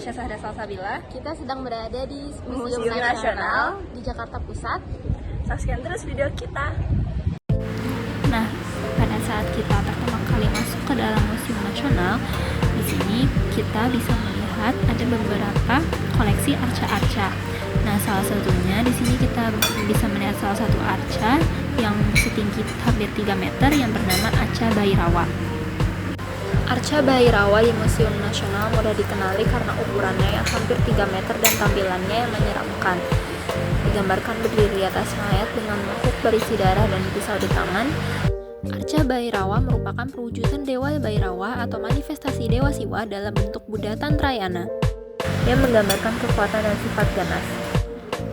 Aisyah Sahda Salsabila. Kita sedang berada di Museum Nasional di Jakarta Pusat. Saksikan terus video kita. Nah, pada saat kita pertama kali masuk ke dalam Museum Nasional, di sini kita bisa melihat ada beberapa koleksi arca-arca. Nah, salah satunya di sini kita bisa melihat salah satu arca yang setinggi hampir 3 meter yang bernama Arca Bhairawa. Arca Bhairawa di Museum Nasional mudah dikenali karena ukurannya yang hampir 3 meter dan tampilannya yang menyeramkan. Digambarkan berdiri di atas mayat dengan mangkuk berisi darah dan pisau di tangan. Arca Bhairawa merupakan perwujudan Dewa Bhairawa atau manifestasi Dewa Siwa dalam bentuk Buddha Tantrayana yang menggambarkan kekuatan dan sifat ganas.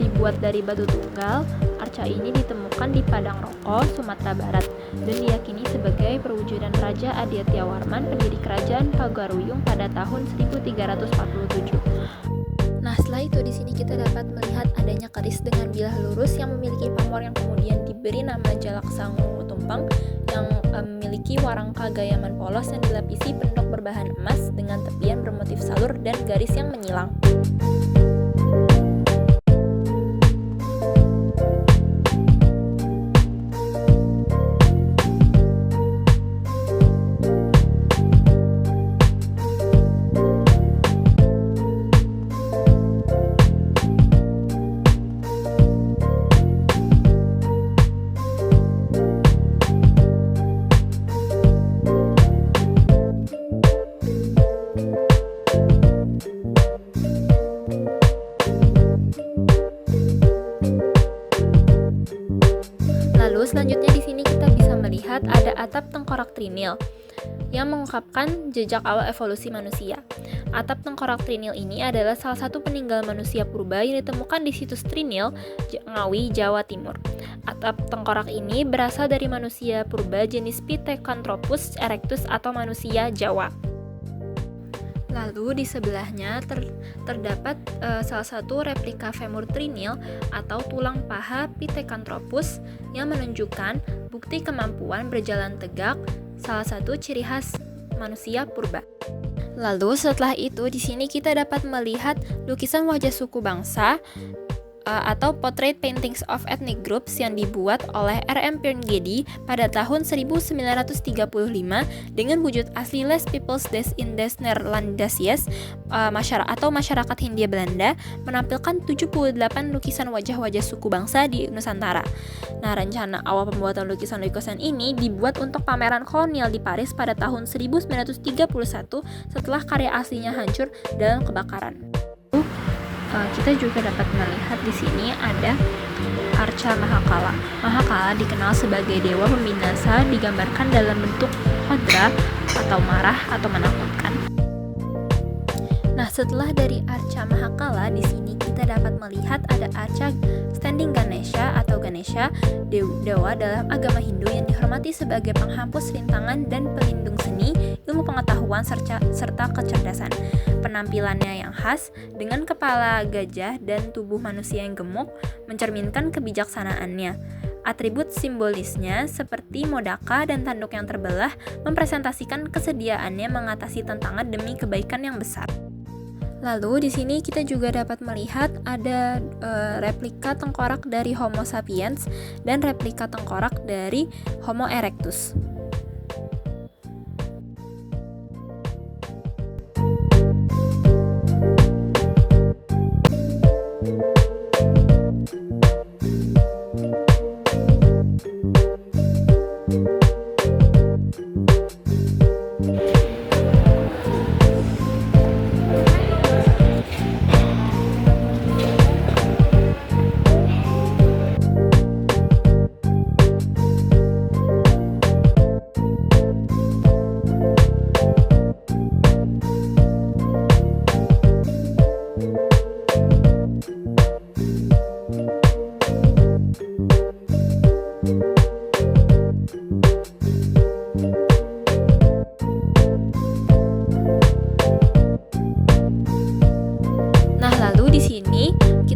Dibuat dari batu tunggal, arca ini ditemukan di Padang Roko, Sumatera Barat, dan diyakini sebagai perwujudan Raja Adityawarman, pendiri kerajaan Pagaruyung pada tahun 1347. Nah, setelah itu di sini kita dapat melihat adanya keris dengan bilah lurus yang memiliki pamor yang kemudian diberi nama Jalak Sangu Tumpang yang memiliki warangka gayaman polos yang dilapisi pendok berbahan emas dengan tepian bermotif salur dan garis yang menyilang. Selanjutnya di sini kita bisa melihat ada atap tengkorak trinil yang mengungkapkan jejak awal evolusi manusia. Atap tengkorak trinil ini adalah salah satu peninggalan manusia purba yang ditemukan di situs Trinil, Ngawi, Jawa Timur. Atap tengkorak ini berasal dari manusia purba jenis Pithecanthropus erectus atau manusia Jawa. Lalu di sebelahnya terdapat salah satu replika femur trinil atau tulang paha Pithecanthropus yang menunjukkan bukti kemampuan berjalan tegak, salah satu ciri khas manusia purba. Lalu setelah itu di sini kita dapat melihat lukisan wajah suku bangsa atau Portrait Paintings of Ethnic Groups yang dibuat oleh R.M. Pirngedi pada tahun 1935 dengan wujud asli Les Peoples des Indes Nederlandesiërs masyarakat Hindia Belanda menampilkan 78 lukisan wajah-wajah suku bangsa di Nusantara. Nah, rencana awal pembuatan lukisan-lukisan ini dibuat untuk pameran kolonial di Paris pada tahun 1931 setelah karya aslinya hancur dalam kebakaran. Kita juga dapat melihat di sini ada Arca Mahakala. Mahakala dikenal sebagai dewa pembinasa, digambarkan dalam bentuk kodra atau marah atau menakutkan. Nah, setelah dari Arca Mahakala di sini kita dapat melihat ada Arca Standing Ganesha atau Ganesha, dewa dalam agama Hindu yang dihormati sebagai penghapus rintangan dan pelindung seni, ilmu pengetahuan serta kecerdasan. Penampilannya yang khas dengan kepala gajah dan tubuh manusia yang gemuk mencerminkan kebijaksanaannya. Atribut simbolisnya seperti modaka dan tanduk yang terbelah mempresentasikan kesediaannya mengatasi tantangan demi kebaikan yang besar. Lalu di sini kita juga dapat melihat ada replika tengkorak dari Homo sapiens dan replika tengkorak dari Homo erectus.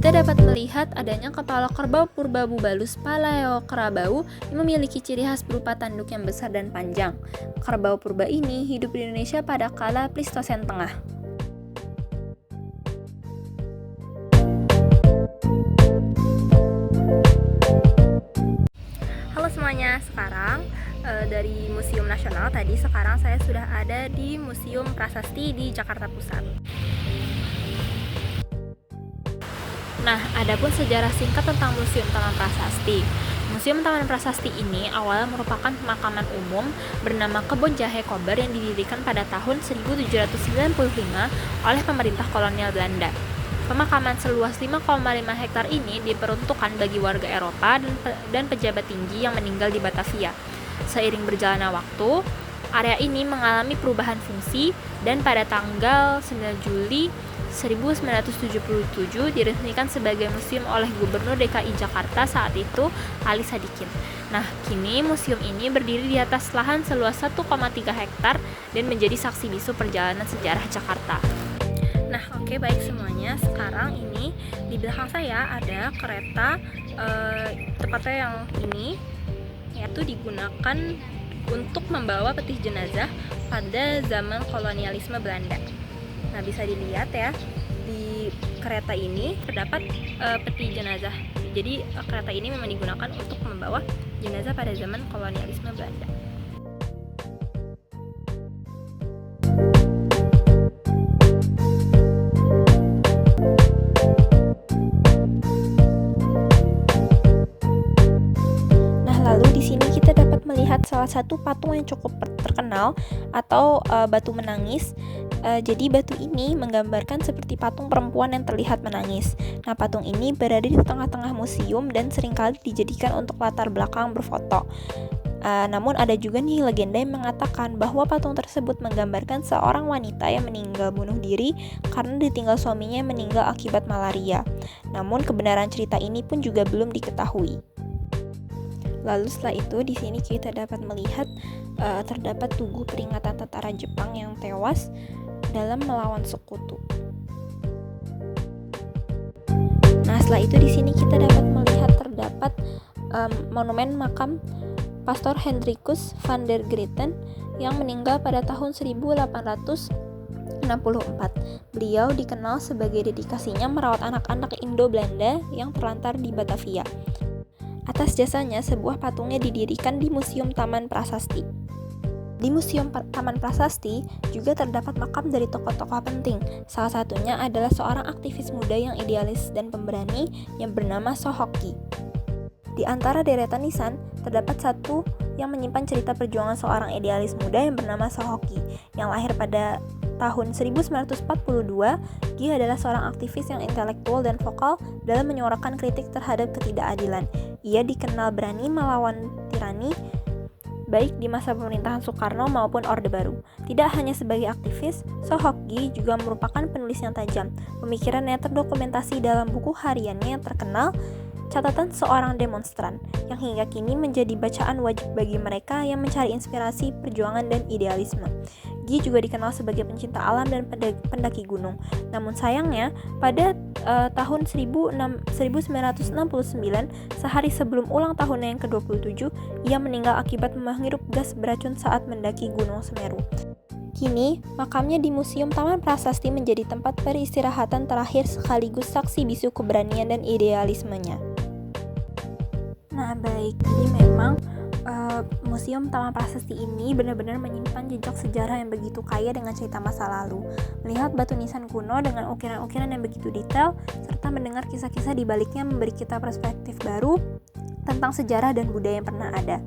Kita dapat melihat adanya kepala kerbau purba Bubalus palaeokrabau yang memiliki ciri khas berupa tanduk yang besar dan panjang. Kerbau purba ini hidup di Indonesia pada kala Pleistosen Tengah. Nah, sekarang dari Museum Nasional tadi, sekarang saya sudah ada di Museum Prasasti di Jakarta Pusat. Nah, adapun sejarah singkat tentang Museum Taman Prasasti. Museum Taman Prasasti ini awalnya merupakan pemakaman umum bernama Kebun Jahe Kober yang didirikan pada tahun 1795 oleh pemerintah kolonial Belanda. Pemakaman seluas 5,5 hektar ini diperuntukkan bagi warga Eropa dan pejabat tinggi yang meninggal di Batavia. Seiring berjalannya waktu, area ini mengalami perubahan fungsi dan pada tanggal 9 Juli 1977 diresmikan sebagai museum oleh Gubernur DKI Jakarta saat itu, Ali Sadikin. Nah, kini museum ini berdiri di atas lahan seluas 1,3 hektar dan menjadi saksi bisu perjalanan sejarah Jakarta. Nah, oke, baik semuanya. Sekarang ini di belakang saya ada kereta, tepatnya yang ini, yaitu digunakan untuk membawa peti jenazah pada zaman kolonialisme Belanda. Nah, bisa dilihat ya, di kereta ini terdapat peti jenazah. Jadi kereta ini memang digunakan untuk membawa jenazah pada zaman kolonialisme Belanda. Nah, lalu di sini kita dapat melihat salah satu patung yang cukup terkenal atau batu menangis. Jadi batu ini menggambarkan seperti patung perempuan yang terlihat menangis. Nah, patung ini berada di tengah-tengah museum dan seringkali dijadikan untuk latar belakang berfoto. Namun ada juga nih legenda yang mengatakan bahwa patung tersebut menggambarkan seorang wanita yang meninggal bunuh diri karena ditinggal suaminya yang meninggal akibat malaria. Namun kebenaran cerita ini pun juga belum diketahui. Lalu setelah itu di sini kita dapat melihat terdapat tugu peringatan tentara Jepang yang tewas dalam melawan sekutu. Nah, setelah itu di sini kita dapat melihat terdapat monumen makam Pastor Hendrikus van der Greten yang meninggal pada tahun 1864. Beliau dikenal sebagai dedikasinya merawat anak-anak Indo-Belanda yang terlantar di Batavia. Atas jasanya, sebuah patungnya didirikan di Museum Taman Prasasti. Di Museum Taman Prasasti juga terdapat makam dari tokoh-tokoh penting. Salah satunya adalah seorang aktivis muda yang idealis dan pemberani yang bernama Sohoki. Di antara deretan nisan, terdapat satu yang menyimpan cerita perjuangan seorang idealis muda yang bernama Sohoki, yang lahir pada tahun 1942. Dia adalah seorang aktivis yang intelektual dan vokal dalam menyuarakan kritik terhadap ketidakadilan. Ia dikenal berani melawan tirani, baik di masa pemerintahan Soekarno maupun Orde Baru. Tidak hanya sebagai aktivis, Sohoki juga merupakan penulis yang tajam. Pemikirannya terdokumentasi dalam buku hariannya yang terkenal, Catatan Seorang Demonstran, yang hingga kini menjadi bacaan wajib bagi mereka yang mencari inspirasi, perjuangan, dan idealisme. Dia juga dikenal sebagai pencinta alam dan pendaki gunung. Namun sayangnya, pada tahun 1969, sehari sebelum ulang tahunnya yang ke-27, ia meninggal akibat menghirup gas beracun saat mendaki Gunung Semeru. Kini, makamnya di Museum Taman Prasasti menjadi tempat peristirahatan terakhir sekaligus saksi bisu keberanian dan idealismenya. Nah, baik, jadi memang Museum Taman Prasasti ini benar-benar menyimpan jejak sejarah yang begitu kaya dengan cerita masa lalu. Melihat batu nisan kuno dengan ukiran-ukiran yang begitu detail, serta mendengar kisah-kisah di baliknya memberi kita perspektif baru tentang sejarah dan budaya yang pernah ada.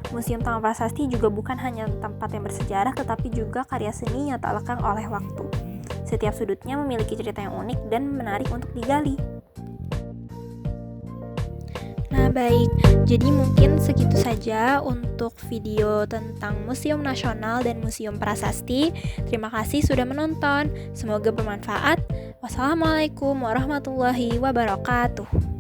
Museum Taman Prasasti juga bukan hanya tempat yang bersejarah, tetapi juga karya seni yang tak lekang oleh waktu. Setiap sudutnya memiliki cerita yang unik dan menarik untuk digali. Nah, baik, jadi mungkin segitu saja untuk video tentang Museum Nasional dan Museum Prasasti. Terima kasih sudah menonton, semoga bermanfaat. Wassalamualaikum warahmatullahi wabarakatuh.